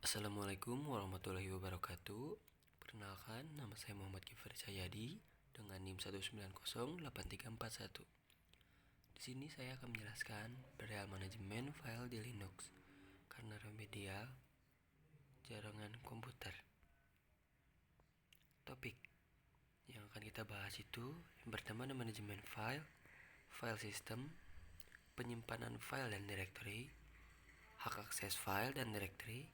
Assalamualaikum warahmatullahi wabarakatuh. Perkenalkan, nama saya Muhammad Kifari Cahyadi dengan NIM 1908341. Di sini saya akan menjelaskan perihal manajemen file di Linux karena remedial jaringan komputer. Topik yang akan kita bahas itu yang pertama ada manajemen file, file system, penyimpanan file dan directory, hak akses file dan directory.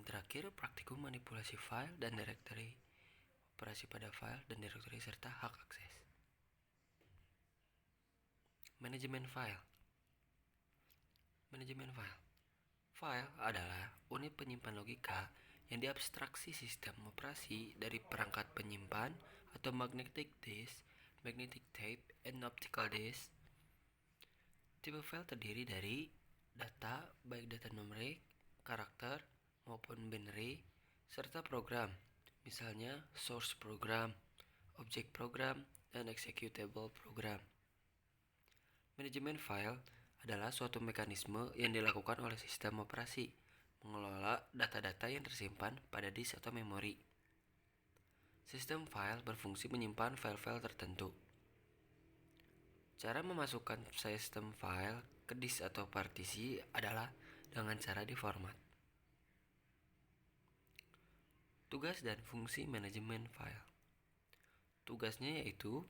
Terakhir, praktikum manipulasi file dan directory, operasi pada file dan directory, serta hak akses. Manajemen file. Manajemen file. File adalah unit penyimpan logika yang diabstraksi sistem operasi dari perangkat penyimpan atau magnetic disk, magnetic tape, and optical disk. Tipe file terdiri dari data, baik data numerik, karakter, maupun binary, serta program, misalnya source program, object program, dan executable program. Manajemen file adalah suatu mekanisme yang dilakukan oleh sistem operasi mengelola data-data yang tersimpan pada disk atau memori. Sistem file berfungsi menyimpan file-file tertentu. Cara memasukkan sistem file ke disk atau partisi adalah dengan cara diformat. Tugas dan fungsi manajemen file. Tugasnya yaitu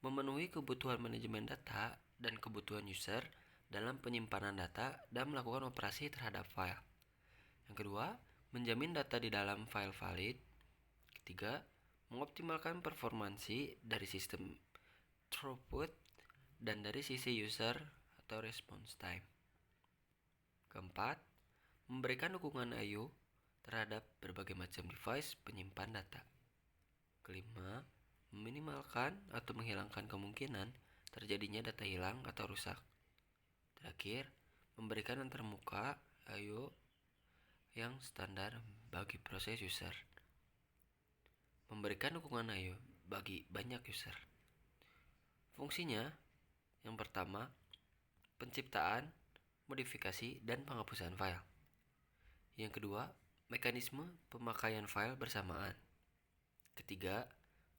memenuhi kebutuhan manajemen data dan kebutuhan user dalam penyimpanan data dan melakukan operasi terhadap file. Yang kedua, menjamin data di dalam file valid. Ketiga, mengoptimalkan performansi dari sistem throughput dan dari sisi user atau response time. Keempat, memberikan dukungan I/O terhadap berbagai macam device penyimpan data. Kelima, meminimalkan atau menghilangkan kemungkinan terjadinya data hilang atau rusak. Terakhir, memberikan antarmuka I/O yang standar bagi proses user. Memberikan dukungan I/O bagi banyak user. Fungsinya, yang pertama, penciptaan, modifikasi, dan penghapusan file. Yang kedua, mekanisme pemakaian file bersamaan. Ketiga,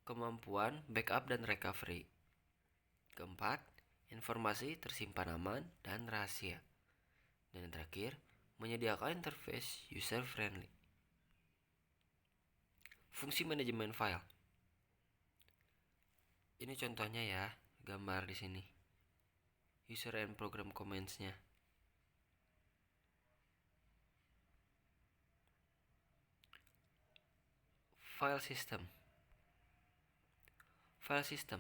kemampuan backup dan recovery. Keempat, informasi tersimpan aman dan rahasia. Dan yang terakhir, menyediakan interface user friendly. Fungsi manajemen file. Ini contohnya ya, gambar di sini. User and program commands-nya. File system. File system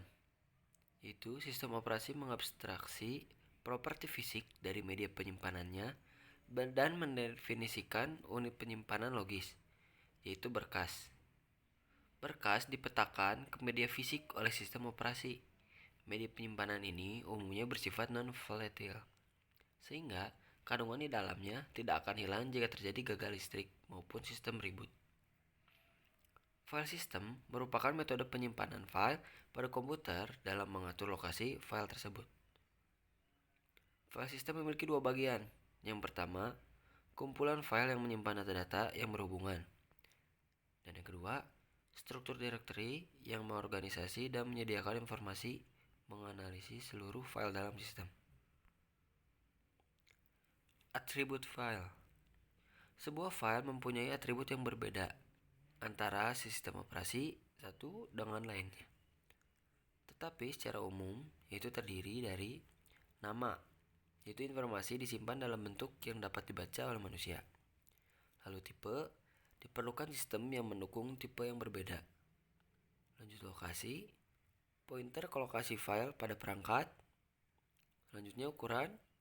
itu sistem operasi mengabstraksi properti fisik dari media penyimpanannya dan mendefinisikan unit penyimpanan logis, yaitu berkas. Berkas dipetakan ke media fisik oleh sistem operasi. Media penyimpanan ini umumnya bersifat non-volatile, sehingga kandungan di dalamnya tidak akan hilang jika terjadi gagal listrik maupun sistem reboot. File system merupakan metode penyimpanan file pada komputer dalam mengatur lokasi file tersebut. File system memiliki dua bagian. Yang pertama, kumpulan file yang menyimpan data-data yang berhubungan. Dan yang kedua, struktur directory yang mengorganisasi dan menyediakan informasi menganalisis seluruh file dalam sistem. Atribut file. Sebuah file mempunyai atribut yang berbeda antara sistem operasi satu dengan lainnya. Tetapi secara umum itu terdiri dari nama, yaitu informasi disimpan dalam bentuk yang dapat dibaca oleh manusia. Lalu tipe, diperlukan sistem yang mendukung tipe yang berbeda. Lanjut lokasi, pointer ke lokasi file pada perangkat. Selanjutnya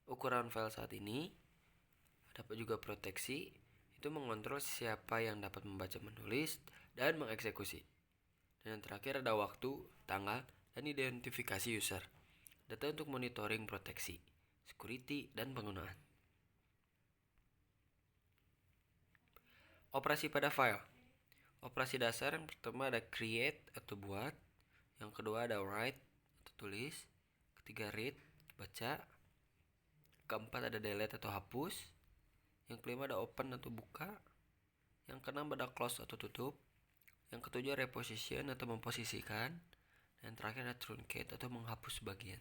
ukuran file saat ini. Dapat juga proteksi, itu mengontrol siapa yang dapat membaca, menulis, dan mengeksekusi. Dan yang terakhir ada waktu, tanggal, dan identifikasi user. Data untuk monitoring proteksi, security, dan penggunaan. Operasi pada file. Operasi dasar yang pertama ada create atau buat. Yang kedua ada write atau tulis. Ketiga read, baca. Keempat ada delete atau hapus. Yang kelima ada open atau buka. Yang keenam ada close atau tutup. Yang ketujuh reposition atau memposisikan. Dan yang terakhir ada truncate atau menghapus bagian.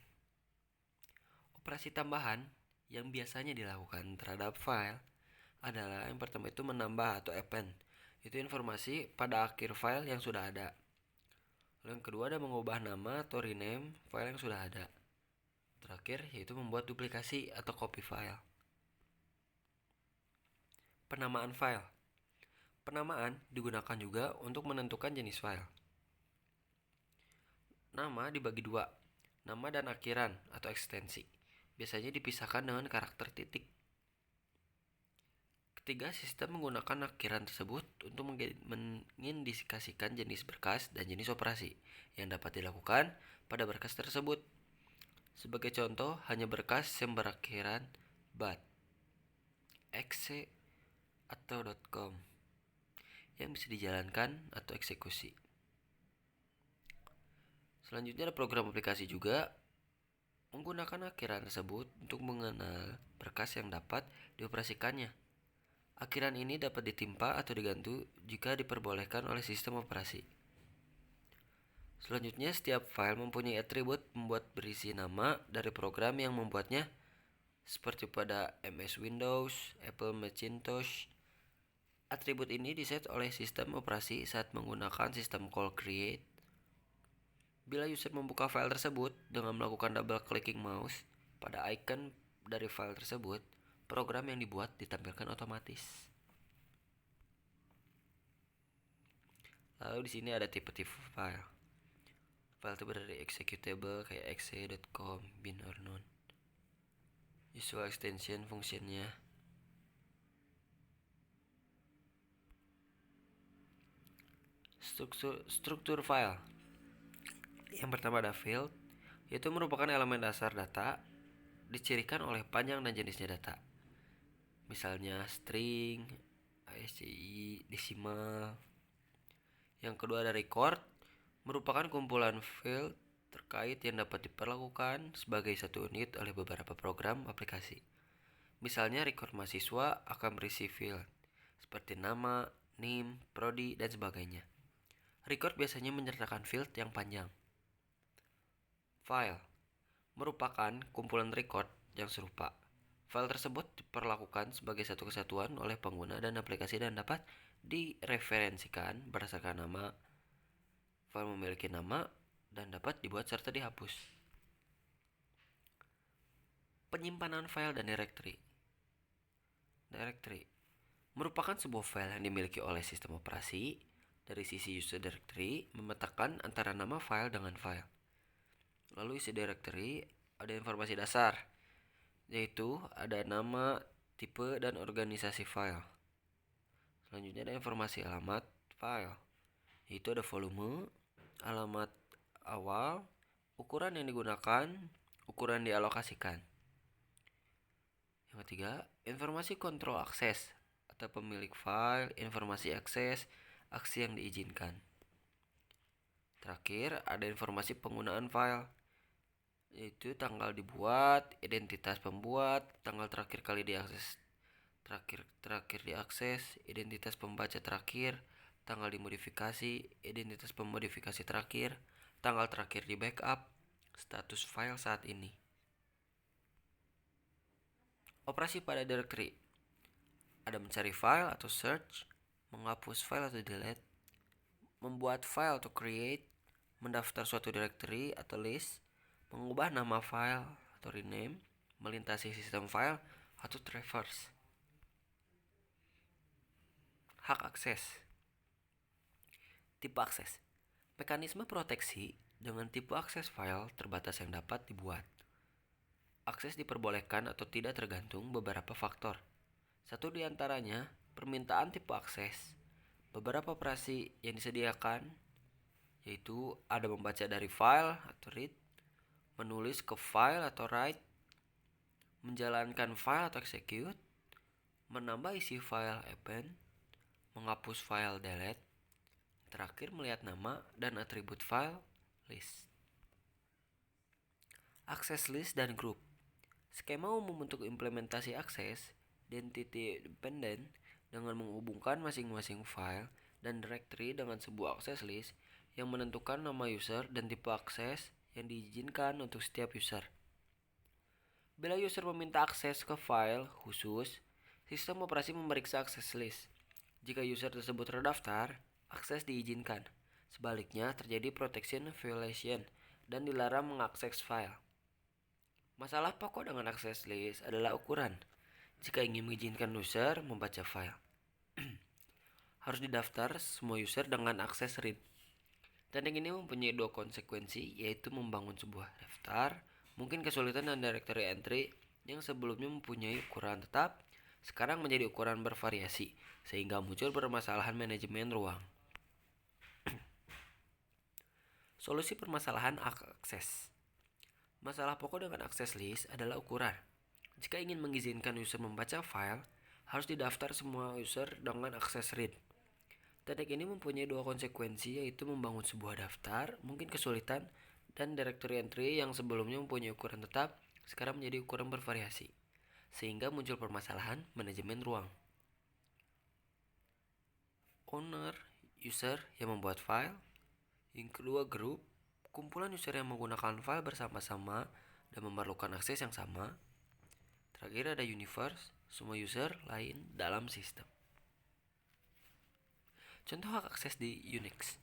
Operasi tambahan yang biasanya dilakukan terhadap file adalah yang pertama itu menambah atau append. Itu informasi pada akhir file yang sudah ada. Lalu yang kedua ada mengubah nama atau rename file yang sudah ada. Terakhir yaitu membuat duplikasi atau copy file. Penamaan file. Penamaan digunakan juga untuk menentukan jenis file. Nama dibagi dua, nama dan akhiran atau ekstensi. Biasanya dipisahkan dengan karakter titik. Ketiga, sistem menggunakan akhiran tersebut untuk mengindikasikan jenis berkas dan jenis operasi yang dapat dilakukan pada berkas tersebut. Sebagai contoh, hanya berkas yang berakhiran .bat, .exe, atau .com yang bisa dijalankan atau eksekusi. Selanjutnya ada program aplikasi juga menggunakan akhiran tersebut untuk mengenal berkas yang dapat dioperasikannya. Akhiran ini dapat ditimpa atau diganti jika diperbolehkan oleh sistem operasi. Selanjutnya, setiap file mempunyai atribut membuat berisi nama dari program yang membuatnya, seperti pada MS Windows, Apple Macintosh. Atribut ini diset oleh sistem operasi saat menggunakan sistem call create. Bila user membuka file tersebut dengan melakukan double clicking mouse pada icon dari file tersebut, program yang dibuat ditampilkan otomatis. Lalu di sini ada tipe-tipe file. File tipe dari executable kayak exe.com, bin or none. Visual extension fungsinya. Struktur file. Yang pertama ada field, yaitu merupakan elemen dasar data dicirikan oleh panjang dan jenisnya data. Misalnya string, ASCII, desimal. Yang kedua ada record, merupakan kumpulan field terkait yang dapat diperlakukan sebagai satu unit oleh beberapa program aplikasi. Misalnya record mahasiswa akan berisi field seperti nama, name, prodi, dan sebagainya. Record biasanya menyertakan field yang panjang. File merupakan kumpulan record yang serupa. File tersebut diperlakukan sebagai satu kesatuan oleh pengguna dan aplikasi dan dapat direferensikan berdasarkan nama. File memiliki nama dan dapat dibuat serta dihapus. Penyimpanan file dan directory. Directory merupakan sebuah file yang dimiliki oleh sistem operasi. Dari sisi user directory memetakan antara nama file dengan file. Lalu isi directory ada informasi dasar, yaitu ada nama, tipe, dan organisasi file. Selanjutnya ada informasi alamat file, yaitu ada volume, alamat awal, ukuran yang digunakan, ukuran dialokasikan. Yang ketiga, informasi kontrol akses atau pemilik file, informasi akses, aksi yang diizinkan. Terakhir, ada informasi penggunaan file, yaitu tanggal dibuat, identitas pembuat, tanggal terakhir kali diakses, terakhir diakses, identitas pembaca terakhir, tanggal dimodifikasi, identitas pemodifikasi terakhir, tanggal terakhir di backup, status file saat ini. Operasi pada directory ada mencari file atau search, menghapus file atau delete, membuat file atau create, mendaftar suatu directory atau list, mengubah nama file atau rename, melintasi sistem file atau traverse. Hak akses. Tipe akses. Mekanisme proteksi dengan tipe akses file terbatas yang dapat dibuat. Akses diperbolehkan atau tidak tergantung beberapa faktor. Satu di antaranya permintaan tipe akses. Beberapa operasi yang disediakan yaitu ada membaca dari file atau read, menulis ke file atau write, menjalankan file atau execute, menambah isi file append, menghapus file delete, terakhir melihat nama dan atribut file list. Akses list dan group. Skema umum untuk implementasi akses identity dependent dengan menghubungkan masing-masing file dan directory dengan sebuah access list yang menentukan nama user dan tipe akses yang diizinkan untuk setiap user. Bila user meminta akses ke file khusus, sistem operasi memeriksa access list. Jika user tersebut terdaftar, akses diizinkan. Sebaliknya, terjadi protection violation dan dilarang mengakses file. Masalah pokok dengan access list adalah ukuran. Jika ingin mengizinkan user membaca file, harus didaftar semua user dengan akses read. Teknik ini mempunyai dua konsekuensi, yaitu membangun sebuah daftar, mungkin kesulitan dan directory entry yang sebelumnya mempunyai ukuran tetap, sekarang menjadi ukuran bervariasi, sehingga muncul permasalahan manajemen ruang. Solusi permasalahan akses. Masalah pokok dengan akses list adalah ukuran. Jika ingin mengizinkan user membaca file, harus didaftar semua user dengan akses read. Teknik ini mempunyai dua konsekuensi, yaitu membangun sebuah daftar, mungkin kesulitan, dan directory entry yang sebelumnya mempunyai ukuran tetap, sekarang menjadi ukuran bervariasi, sehingga muncul permasalahan manajemen ruang. Owner, user yang membuat file. Yang kedua, group, kumpulan user yang menggunakan file bersama-sama dan memerlukan akses yang sama. Terakhir ada universe, semua user lain dalam sistem. Contoh hak akses di Unix.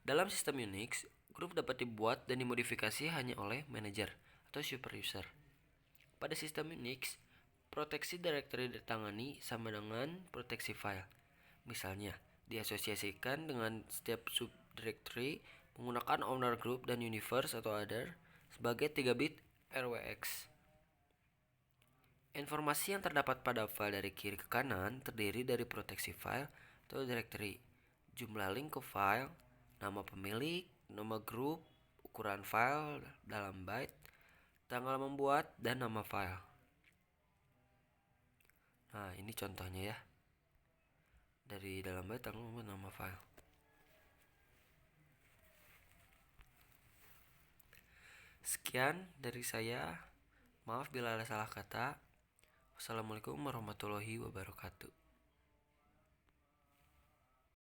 Dalam sistem Unix, grup dapat dibuat dan dimodifikasi hanya oleh manager atau super user. Pada sistem Unix, proteksi directory ditangani sama dengan proteksi file. Misalnya, diasosiasikan dengan setiap subdirectory menggunakan owner group dan universe atau other sebagai 3 bit RWX. Informasi yang terdapat pada file dari kiri ke kanan terdiri dari proteksi file atau directory, jumlah link ke file, nama pemilik, nama grup, ukuran file dalam byte, tanggal membuat, dan nama file. Nah, ini contohnya ya. Dari dalam byte, tanggal membuat, nama file. Sekian dari saya. Maaf bila ada salah kata. Wassalamualaikum warahmatullahi wabarakatuh.